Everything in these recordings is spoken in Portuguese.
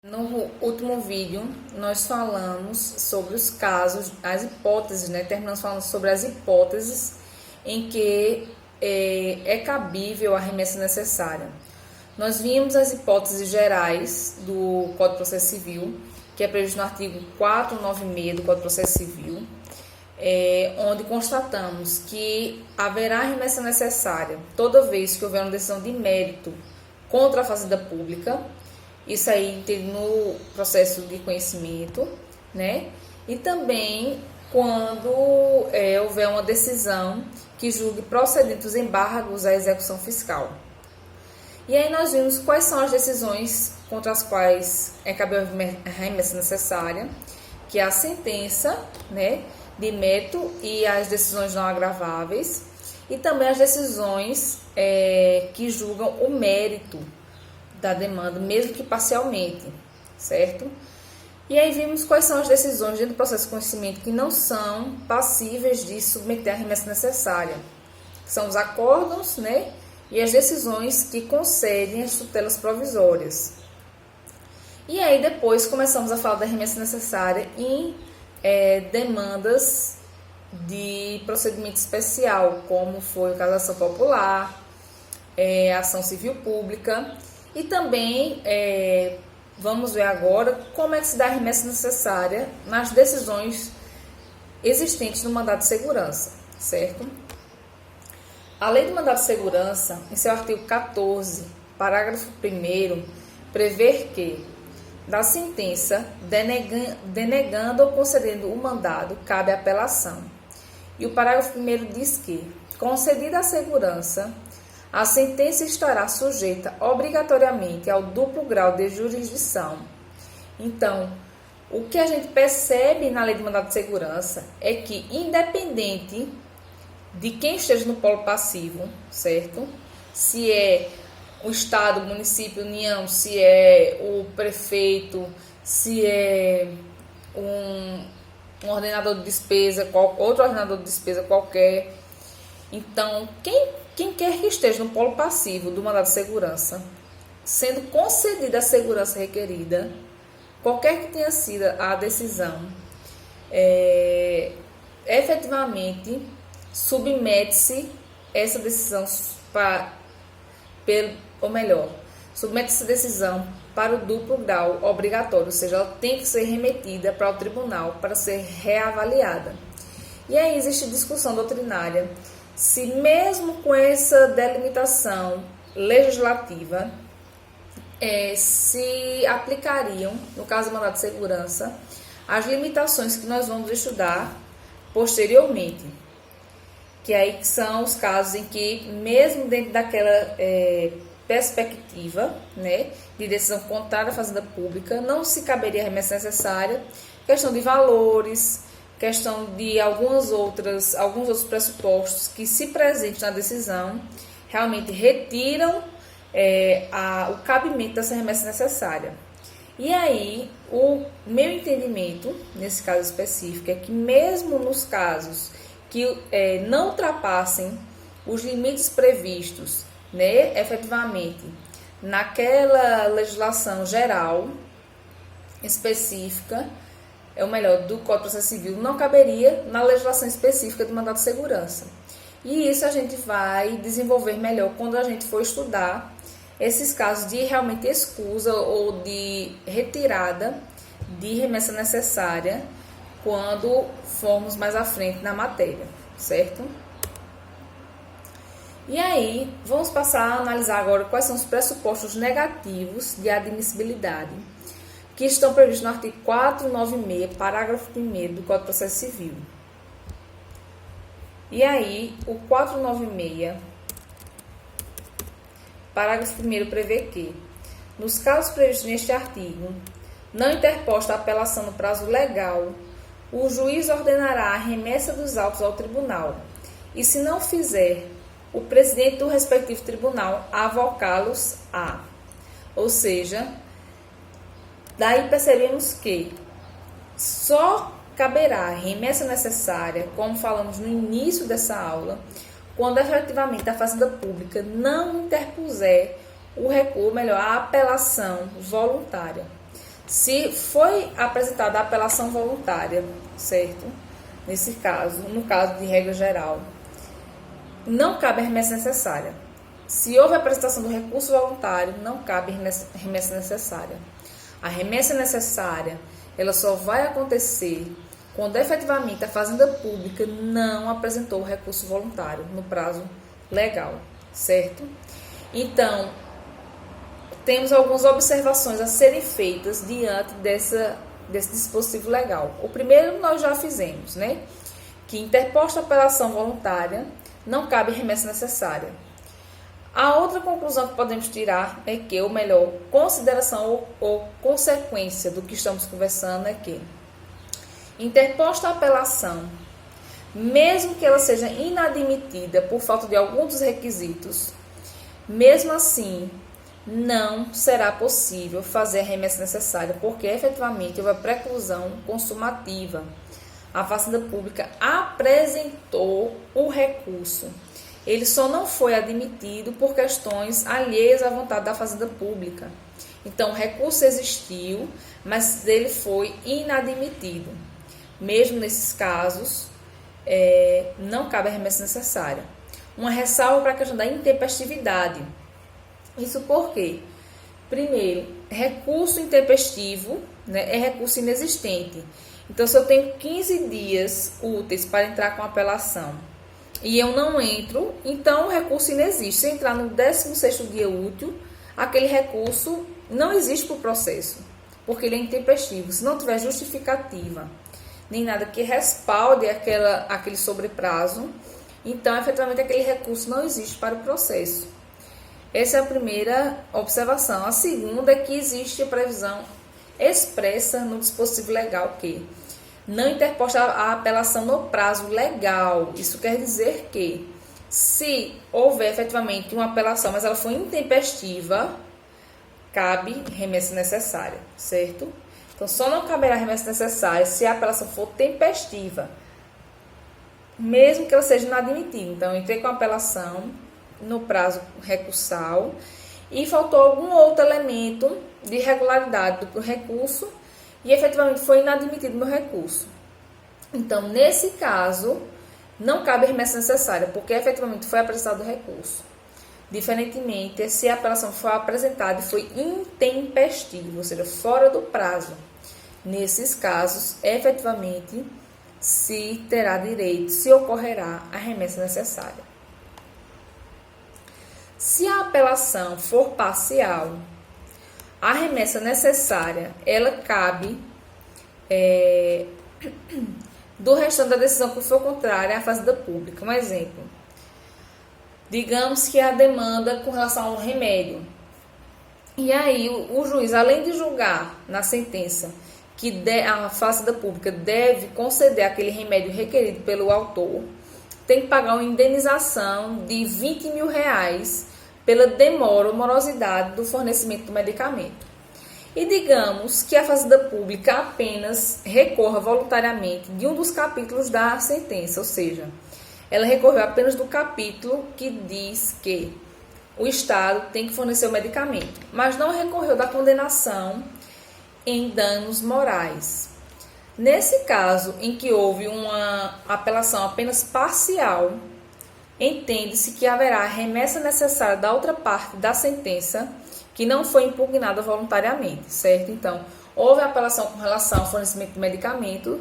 No último vídeo, nós falamos sobre os casos, as hipóteses, né? Terminamos falando sobre as hipóteses em que é cabível a remessa necessária. Nós vimos as hipóteses gerais do Código de Processo Civil, que é previsto no artigo 496 do Código de Processo Civil, onde constatamos que haverá remessa necessária toda vez que houver uma decisão de mérito contra a Fazenda Pública. Isso aí tem no processo de conhecimento, né? E também quando houver uma decisão que julgue procedentes os embargos à execução fiscal. E aí nós vimos quais são as decisões contra as quais é cabível a remessa necessária, que é a sentença, né, de mérito e as decisões não agraváveis, e também as decisões que julgam o mérito da demanda, mesmo que parcialmente, certo? E aí vimos quais são as decisões dentro do processo de conhecimento que não são passíveis de submeter a remessa necessária, que são os acórdãos, né? E as decisões que concedem as tutelas provisórias. E aí depois começamos a falar da remessa necessária em demandas de procedimento especial, como foi o caso da ação popular, ação civil pública. E também vamos ver agora como é que se dá a remessa necessária nas decisões existentes no mandado de segurança, certo? A Lei do Mandado de Segurança, em seu artigo 14, parágrafo 1º, prevê que da sentença denegando ou concedendo o mandado cabe apelação. E o parágrafo 1º diz que, concedida a segurança, a sentença estará sujeita obrigatoriamente ao duplo grau de jurisdição. Então, o que a gente percebe na Lei de Mandado de Segurança é que, independente de quem esteja no polo passivo, certo? Se é o Estado, o município, a União, se é o prefeito, se é um ordenador de despesa, outro ordenador de despesa qualquer. Então, quem quer que esteja no polo passivo do mandado de segurança, sendo concedida a segurança requerida, qualquer que tenha sido a decisão, efetivamente submete-se essa decisão submete essa decisão para o duplo grau obrigatório, ou seja, ela tem que ser remetida para o tribunal para ser reavaliada. E aí existe discussão doutrinária se mesmo com essa delimitação legislativa se aplicariam, no caso do mandado de segurança, as limitações que nós vamos estudar posteriormente, que aí são os casos em que, mesmo dentro daquela perspectiva, né, de decisão contrária à Fazenda Pública, não se caberia a remessa necessária, questão de valores, questão de alguns outros pressupostos que, se presentes na decisão, realmente retiram o cabimento dessa remessa necessária. E aí, o meu entendimento, nesse caso específico, é que mesmo nos casos que não ultrapassem os limites previstos, né, efetivamente, naquela legislação geral específica, do Código de Processo Civil, não caberia na legislação específica do mandado de segurança. E isso a gente vai desenvolver melhor quando a gente for estudar esses casos de realmente escusa ou de retirada de remessa necessária quando formos mais à frente na matéria, certo? E aí, vamos passar a analisar agora quais são os pressupostos negativos de admissibilidade que estão previstos no artigo 496, parágrafo 1º do Código de Processo Civil. E aí, o 496, parágrafo 1º prevê que, nos casos previstos neste artigo, não interposta a apelação no prazo legal, o juiz ordenará a remessa dos autos ao tribunal e, se não fizer, o presidente do respectivo tribunal avocá-los a. Ou seja, daí percebemos que só caberá a remessa necessária, como falamos no início dessa aula, quando efetivamente a Fazenda Pública não interpuser a apelação voluntária. Se foi apresentada a apelação voluntária, certo? Nesse caso, no caso de regra geral, não cabe a remessa necessária. Se houve a apresentação do recurso voluntário, não cabe remessa necessária. A remessa necessária, ela só vai acontecer quando efetivamente a Fazenda Pública não apresentou o recurso voluntário no prazo legal, certo? Então, temos algumas observações a serem feitas diante desse dispositivo legal. O primeiro nós já fizemos, né? Que interposta a apelação voluntária, não cabe remessa necessária. A outra conclusão que podemos tirar é que, ou melhor, consideração ou consequência do que estamos conversando é que, interposta a apelação, mesmo que ela seja inadmitida por falta de algum dos requisitos, mesmo assim, não será possível fazer a remessa necessária, porque efetivamente houve a preclusão consumativa. A Fazenda Pública apresentou o recurso. Ele só não foi admitido por questões alheias à vontade da Fazenda Pública. Então, o recurso existiu, mas ele foi inadmitido. Mesmo nesses casos, não cabe a remessa necessária. Uma ressalva para a questão da intempestividade. Isso por quê? Primeiro, recurso intempestivo, né, é recurso inexistente. Então, se eu tenho 15 dias úteis para entrar com apelação e eu não entro, então o recurso inexiste. Se entrar no 16º dia útil, aquele recurso não existe para o processo, porque ele é intempestivo. Se não tiver justificativa, nem nada que respalde aquele sobreprazo, então, efetivamente, aquele recurso não existe para o processo. Essa é a primeira observação. A segunda é que existe a previsão expressa no dispositivo legal que não interposta a apelação no prazo legal. Isso quer dizer que, se houver efetivamente uma apelação, mas ela for intempestiva, cabe remessa necessária, certo? Então, só não caberá remessa necessária se a apelação for tempestiva, mesmo que ela seja inadmitida. Então, eu entrei com a apelação no prazo recursal e faltou algum outro elemento de irregularidade do recurso e efetivamente foi inadmitido meu recurso. Então, nesse caso, não cabe remessa necessária, porque efetivamente foi apresentado o recurso. Diferentemente, se a apelação foi apresentada e foi intempestiva, ou seja, fora do prazo, nesses casos, efetivamente, se terá direito, se ocorrerá a remessa necessária. Se a apelação for parcial, a remessa necessária, ela cabe do restante da decisão que for contrária à Fazenda Pública. Um exemplo, digamos que a demanda com relação ao remédio. E aí o juiz, além de julgar na sentença que a Fazenda Pública deve conceder aquele remédio requerido pelo autor, tem que pagar uma indenização de R$20 mil pela demora ou morosidade do fornecimento do medicamento. E digamos que a Fazenda Pública apenas recorra voluntariamente de um dos capítulos da sentença, ou seja, ela recorreu apenas do capítulo que diz que o Estado tem que fornecer o medicamento, mas não recorreu da condenação em danos morais. Nesse caso, em que houve uma apelação apenas parcial, entende-se que haverá remessa necessária da outra parte da sentença que não foi impugnada voluntariamente, certo? Então, houve apelação com relação ao fornecimento de medicamento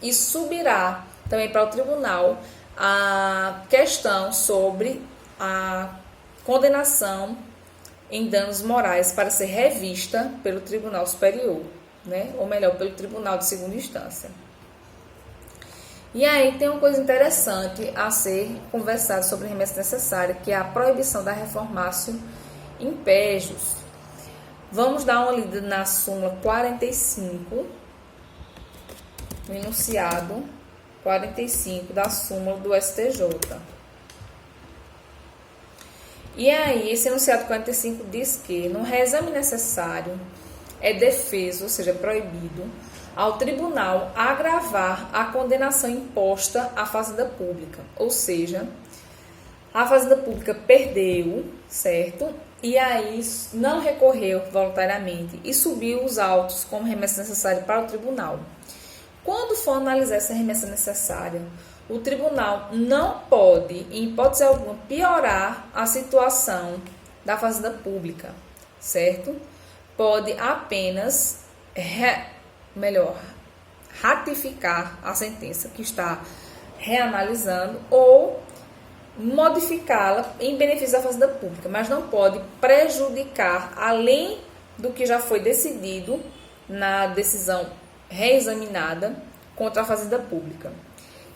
e subirá também para o tribunal a questão sobre a condenação em danos morais para ser revista pelo Tribunal Superior, né? Ou melhor, pelo Tribunal de Segunda Instância. E aí tem uma coisa interessante a ser conversada sobre remessa necessária, que é a proibição da reformácio in pejus. Vamos dar uma lida na súmula 45, no enunciado 45 da súmula do STJ. E aí, esse enunciado 45 diz que no reexame necessário é defeso, ou seja, proibido, ao tribunal agravar a condenação imposta à Fazenda Pública. Ou seja, a Fazenda Pública perdeu, certo? e aí não recorreu voluntariamente e subiu os autos como remessa necessária para o tribunal. Quando for analisar essa remessa necessária, o tribunal não pode, em hipótese alguma, piorar a situação da fazenda pública, certo? Pode apenas, ratificar a sentença que está reanalisando ou modificá-la em benefício da fazenda pública, mas não pode prejudicar além do que já foi decidido na decisão reexaminada contra a fazenda pública.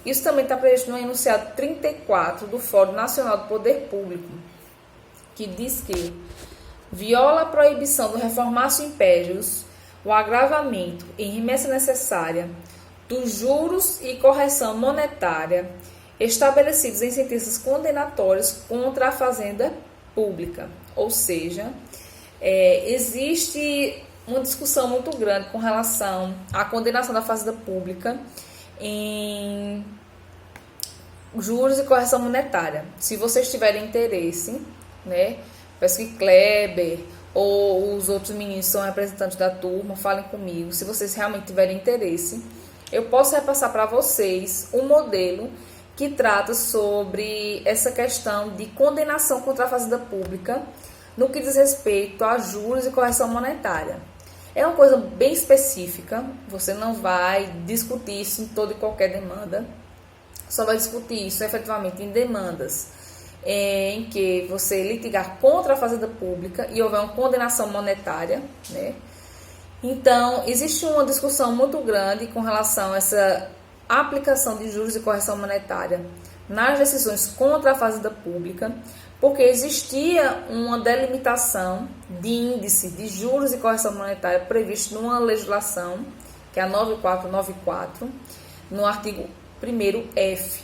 Isso também está previsto no enunciado 34 do Fórum Nacional do Poder Público, que diz que viola a proibição do reformácio impérios o agravamento em remessa necessária dos juros e correção monetária estabelecidos em sentenças condenatórias contra a fazenda pública. Ou seja, existe uma discussão muito grande com relação à condenação da fazenda pública em juros e correção monetária. Se vocês tiverem interesse, né, peço que Kleber ou os outros meninos que são representantes da turma, falem comigo. Se vocês realmente tiverem interesse, eu posso repassar para vocês um modelo que trata sobre essa questão de condenação contra a fazenda pública no que diz respeito a juros e correção monetária. É uma coisa bem específica, você não vai discutir isso em toda e qualquer demanda, só vai discutir isso efetivamente em demandas em que você litigar contra a fazenda pública e houver uma condenação monetária, né? Então, existe uma discussão muito grande com relação a essa aplicação de juros e correção monetária nas decisões contra a fazenda pública, porque existia uma delimitação de índice de juros e correção monetária previsto numa legislação, que é a 9494, no artigo 1º F,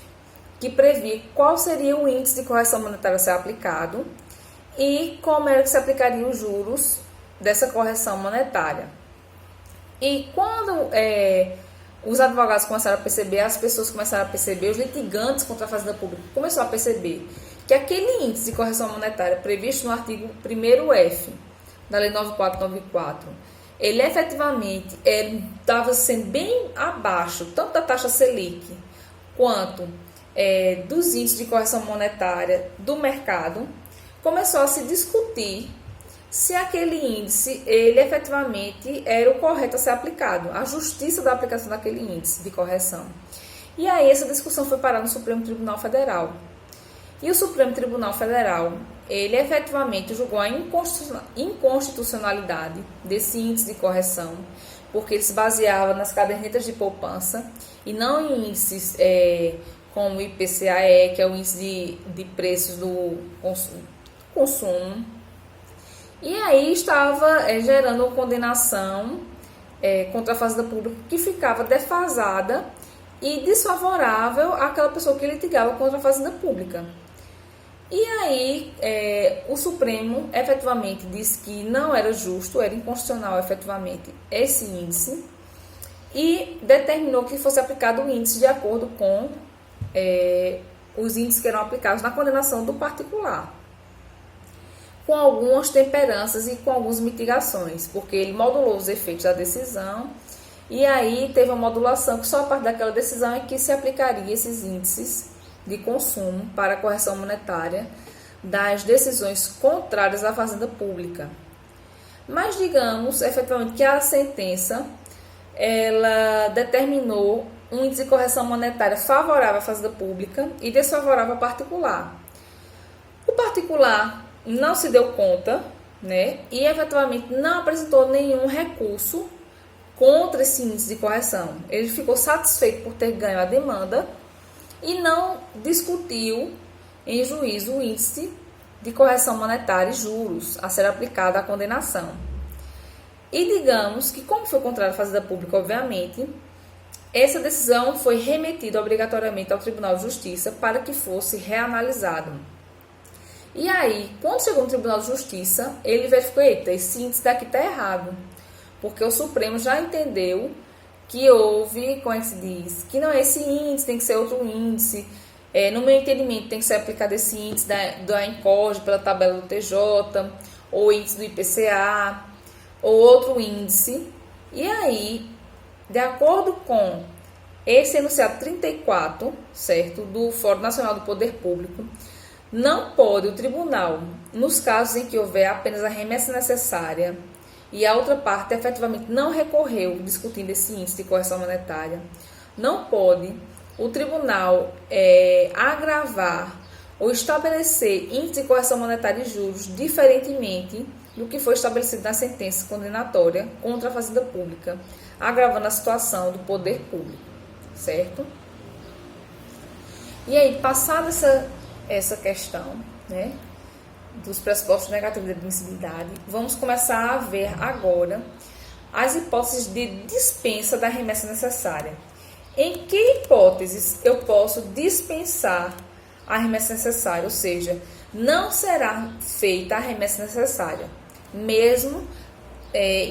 que previa qual seria o índice de correção monetária a ser aplicado e como era que se aplicariam os juros dessa correção monetária. E quando os advogados começaram a perceber, as pessoas começaram a perceber, os litigantes contra a fazenda pública começaram a perceber que aquele índice de correção monetária previsto no artigo 1º F da Lei 9494, ele efetivamente estava sendo bem abaixo, tanto da taxa Selic quanto dos índices de correção monetária do mercado. Começou a se discutir se aquele índice, ele efetivamente era o correto a ser aplicado, a justiça da aplicação daquele índice de correção. E aí essa discussão foi parar no Supremo Tribunal Federal. E o Supremo Tribunal Federal, ele efetivamente julgou a inconstitucionalidade desse índice de correção, porque ele se baseava nas cadernetas de poupança e não em índices como o IPCAE, que é o índice de preços do consumo. E aí estava gerando uma condenação contra a fazenda pública que ficava defasada e desfavorável àquela pessoa que litigava contra a fazenda pública. E aí o Supremo efetivamente disse que não era justo, era inconstitucional efetivamente esse índice e determinou que fosse aplicado o índice de acordo com os índices que eram aplicados na condenação do particular, com algumas temperanças e com algumas mitigações, porque ele modulou os efeitos da decisão e aí teve uma modulação que só a partir daquela decisão é que se aplicaria esses índices de consumo para a correção monetária das decisões contrárias à fazenda pública. Mas digamos efetivamente que a sentença ela determinou um índice de correção monetária favorável à fazenda pública e desfavorável ao particular. O particular não se deu conta, né, e efetivamente não apresentou nenhum recurso contra esse índice de correção. Ele ficou satisfeito por ter ganho a demanda e não discutiu em juízo o índice de correção monetária e juros a ser aplicado à condenação. E digamos que, como foi contrário à fazenda pública, obviamente, essa decisão foi remetida obrigatoriamente ao Tribunal de Justiça para que fosse reanalisado. E aí, quando chegou no Tribunal de Justiça, ele verificou, eita, esse índice daqui está errado, porque o Supremo já entendeu que houve, como é que se diz, que não é esse índice, tem que ser outro índice, No meu entendimento, tem que ser aplicado esse índice da ENCORD pela tabela do TJ, ou índice do IPCA, ou outro índice. E aí, de acordo com esse enunciado 34, certo, do Fórum Nacional do Poder Público, não pode o tribunal, nos casos em que houver apenas a remessa necessária e a outra parte efetivamente não recorreu discutindo esse índice de correção monetária, não pode o tribunal agravar ou estabelecer índice de correção monetária e juros diferentemente do que foi estabelecido na sentença condenatória contra a Fazenda Pública, agravando a situação do poder público, certo? E aí, passada essa questão, né, dos pressupostos negativos de admissibilidade, vamos começar a ver agora as hipóteses de dispensa da remessa necessária. Em que hipóteses eu posso dispensar a remessa necessária, ou seja, não será feita a remessa necessária, mesmo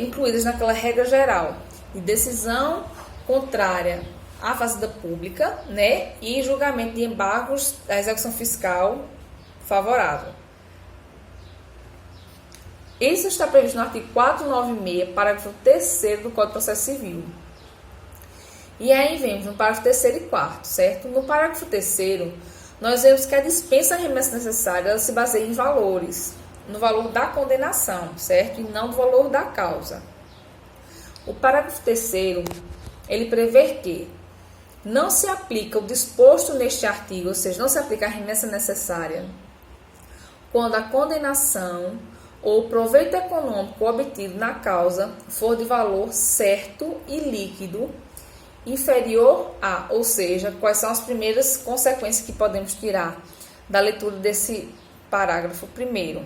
incluídas naquela regra geral de decisão contrária à Fazenda Pública, né, e julgamento de embargos da execução fiscal favorável. Isso está previsto no artigo 496, parágrafo 3º do Código de Processo Civil. E aí vemos no parágrafo 3º e 4º, certo? No parágrafo 3º, nós vemos que a dispensa da remessa necessária ela se baseia em valores, no valor da condenação, certo? E não do valor da causa. O parágrafo 3º, ele prevê que não se aplica o disposto neste artigo, ou seja, não se aplica a remessa necessária, quando a condenação ou proveito econômico obtido na causa for de valor certo e líquido inferior a, ou seja, quais são as primeiras consequências que podemos tirar da leitura desse parágrafo primeiro.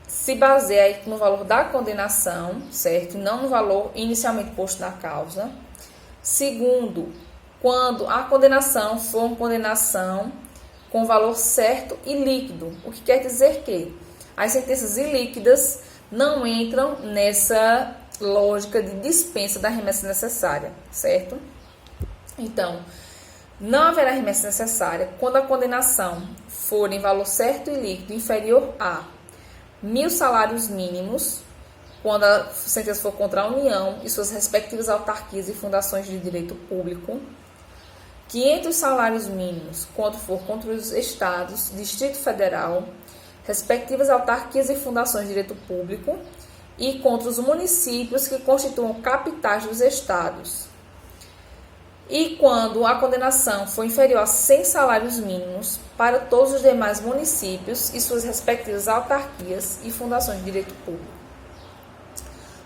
Se baseia aí no valor da condenação, certo? E não no valor inicialmente posto na causa. Segundo, quando a condenação for uma condenação com valor certo e líquido, o que quer dizer que as sentenças ilíquidas não entram nessa lógica de dispensa da remessa necessária, certo? Então, não haverá remessa necessária quando a condenação for em valor certo e líquido inferior a 1.000 salários mínimos, quando a sentença for contra a União e suas respectivas autarquias e fundações de direito público, 500 salários mínimos quando for contra os estados, Distrito Federal, respectivas autarquias e fundações de direito público, e contra os municípios que constituam capitais dos estados. E quando a condenação for inferior a 100 salários mínimos para todos os demais municípios e suas respectivas autarquias e fundações de direito público.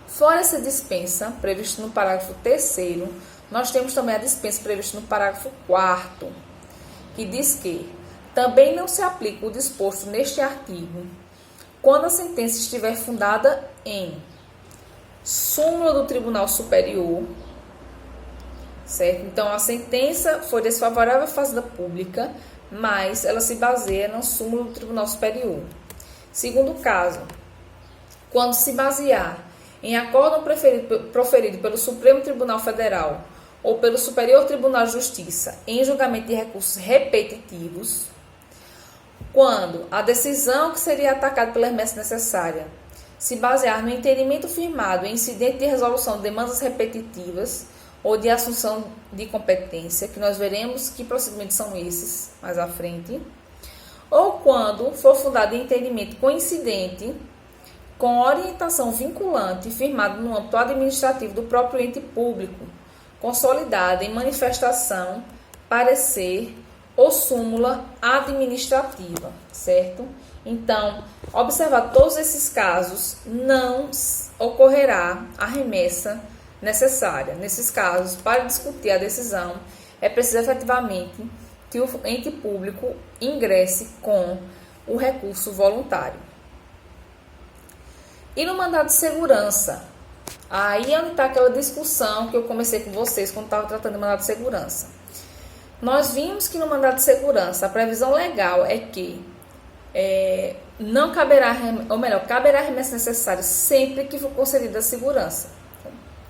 Fora essa dispensa prevista no parágrafo 3º, nós temos também a dispensa prevista no parágrafo 4º, que diz que também não se aplica o disposto neste artigo quando a sentença estiver fundada em súmula do Tribunal Superior, certo? Então, a sentença foi desfavorável à Fazenda Pública, mas ela se baseia na súmula do Tribunal Superior. Segundo caso, quando se basear em acórdão proferido pelo Supremo Tribunal Federal ou pelo Superior Tribunal de Justiça em julgamento de recursos repetitivos, quando a decisão que seria atacada pela remessa necessária se basear no entendimento firmado em incidente de resolução de demandas repetitivas ou de assunção de competência, que nós veremos que procedimentos são esses mais à frente, ou quando for fundado em entendimento coincidente com orientação vinculante firmada no âmbito administrativo do próprio ente público, consolidada em manifestação, parecer ou súmula administrativa, certo? Então, observar todos esses casos, não ocorrerá a remessa necessária. Nesses casos, para discutir a decisão, é preciso efetivamente que o ente público ingresse com o recurso voluntário. E no mandado de segurança? Aí é onde está aquela discussão que eu comecei com vocês quando estava tratando de mandado de segurança. Nós vimos que no mandado de segurança a previsão legal é que não caberá, ou melhor, caberá remessa necessária sempre que for concedida a segurança.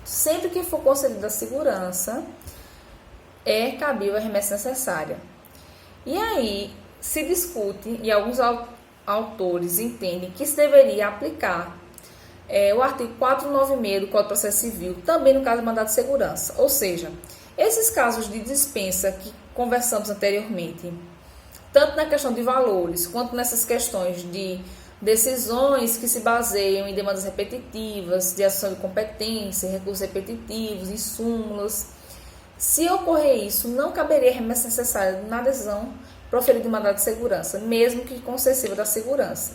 Sempre que for concedida a segurança, é cabível a remessa necessária. E aí se discute, e alguns autores entendem que se deveria aplicar o artigo 496 do Código de Processo Civil, também no caso do mandado de segurança. Ou seja, esses casos de dispensa que conversamos anteriormente, tanto na questão de valores, quanto nessas questões de decisões que se baseiam em demandas repetitivas, de ação de competência, recursos repetitivos, em súmulas. Se ocorrer isso, não caberia remessa necessária na decisão proferida de mandado de segurança, mesmo que concessiva da segurança.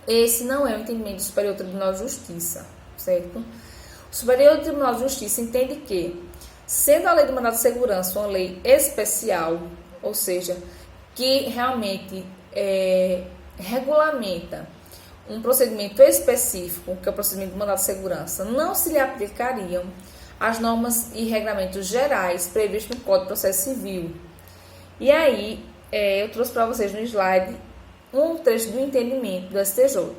Esse não é o entendimento do Superior Tribunal de Justiça, certo? O Superior Tribunal de Justiça entende que, sendo a lei do mandado de segurança uma lei especial, ou seja, que realmente regulamenta um procedimento específico, que é o procedimento do mandado de segurança, não se lhe aplicariam as normas e regramentos gerais previstos no Código de Processo Civil. E aí, eu trouxe para vocês no slide um trecho do entendimento do STJ,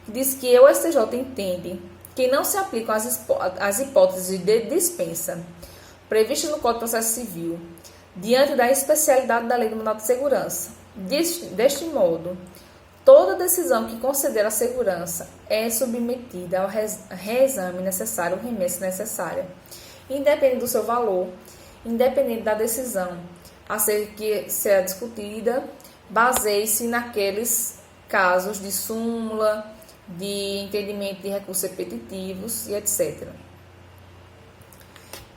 que diz que o STJ entende que não se aplicam as hipóteses de dispensa previstas no Código de Processo Civil diante da especialidade da lei do mandado de segurança. Deste modo, toda decisão que considera a segurança é submetida ao reexame necessário, ou remessa necessária, independente do seu valor, independente da decisão a ser discutida, baseie-se naqueles casos de súmula, de entendimento de recursos repetitivos e etc.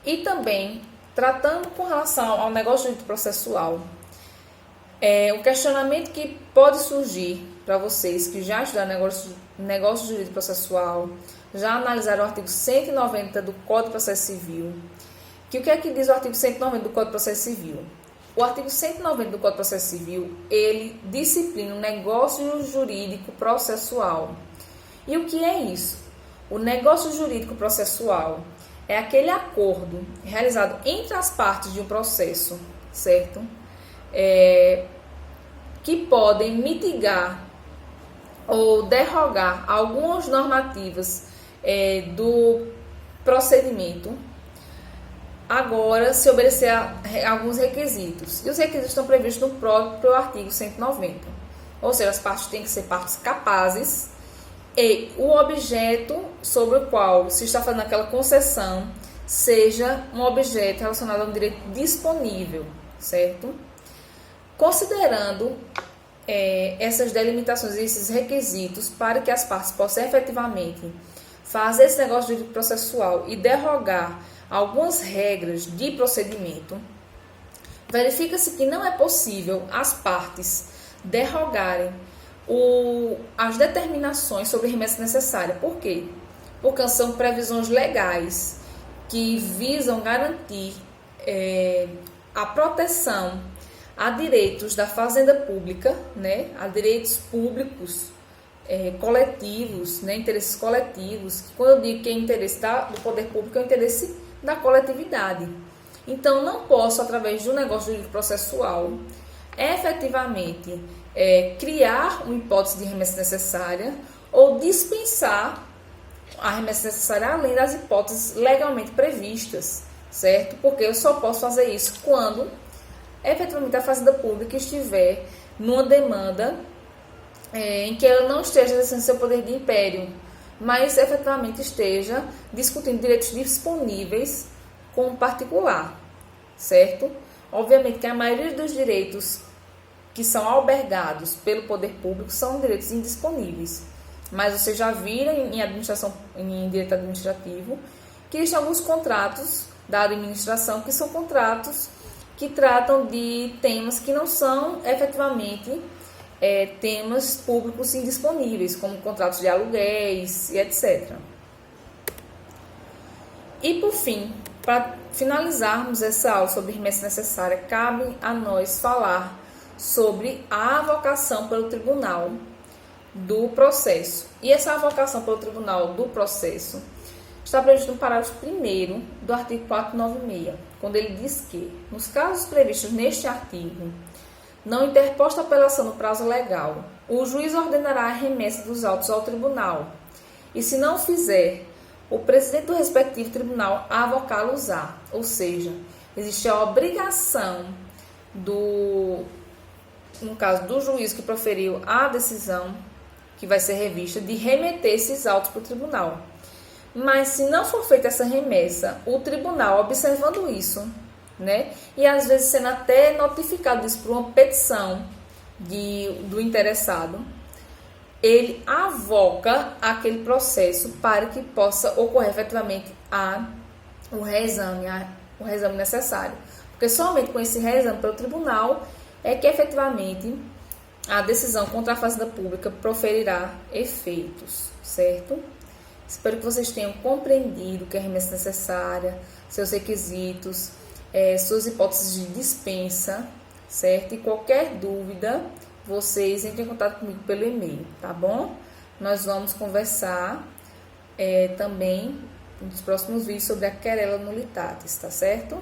E também, tratando com relação ao negócio jurídico processual, o questionamento que pode surgir para vocês que já estudaram negócio jurídico processual, já analisaram o artigo 190 do Código de Processo Civil, que o que é que diz o artigo 190 do Código de Processo Civil? O artigo 190 do Código de Processo Civil, ele disciplina o negócio jurídico processual. E o que é isso? O negócio jurídico processual é aquele acordo realizado entre as partes de um processo, certo? Que podem mitigar ou derrogar algumas normativas do procedimento, agora se obedecer a alguns requisitos. E os requisitos estão previstos no próprio artigo 190. Ou seja, as partes têm que ser partes capazes e o objeto sobre o qual se está fazendo aquela concessão seja um objeto relacionado a um direito disponível, certo? Considerando essas delimitações e esses requisitos para que as partes possam efetivamente fazer esse negócio jurídico processual e derrogar algumas regras de procedimento, verifica-se que não é possível as partes derrogarem as determinações sobre remessa necessária. Por quê? Porque são previsões legais que visam garantir a proteção a direitos da fazenda pública, né, a direitos públicos coletivos, né, interesses coletivos, que quando eu digo que é interesse do poder público, é o interesse da coletividade. Então, não posso, através de um negócio jurídico processual, efetivamente criar uma hipótese de remessa necessária ou dispensar a remessa necessária além das hipóteses legalmente previstas, certo? Porque eu só posso fazer isso quando efetivamente a fazenda pública estiver numa demanda em que ela não esteja exercendo seu poder de império, mas efetivamente esteja discutindo direitos disponíveis com o particular, certo? Obviamente que a maioria dos direitos que são albergados pelo poder público são direitos indisponíveis, mas vocês já viram em direito administrativo que existem alguns contratos da administração que são contratos que tratam de temas que não são efetivamente temas públicos indisponíveis, como contratos de aluguéis e etc. E por fim, para finalizarmos essa aula sobre remessa necessária, cabe a nós falar sobre a avocação pelo tribunal do processo. E essa avocação pelo tribunal do processo está previsto no parágrafo 1º do artigo 496, quando ele diz que, nos casos previstos neste artigo, não interposta apelação no prazo legal, o juiz ordenará a remessa dos autos ao tribunal, e se não fizer, o presidente do respectivo tribunal avocá-los-á, ou seja, existe a obrigação no caso do juiz que proferiu a decisão, que vai ser revista, de remeter esses autos para o tribunal. Mas se não for feita essa remessa, o tribunal, observando isso, né, e às vezes sendo até notificado disso por uma petição do interessado, ele avoca aquele processo para que possa ocorrer efetivamente o reexame necessário. Porque somente com esse reexame pelo tribunal é que efetivamente a decisão contra a Fazenda Pública proferirá efeitos, certo? Espero que vocês tenham compreendido o que é a remessa necessária, seus requisitos, suas hipóteses de dispensa, certo? E qualquer dúvida, vocês entrem em contato comigo pelo e-mail, tá bom? Nós vamos conversar também nos próximos vídeos sobre a querela nulitatis, tá certo?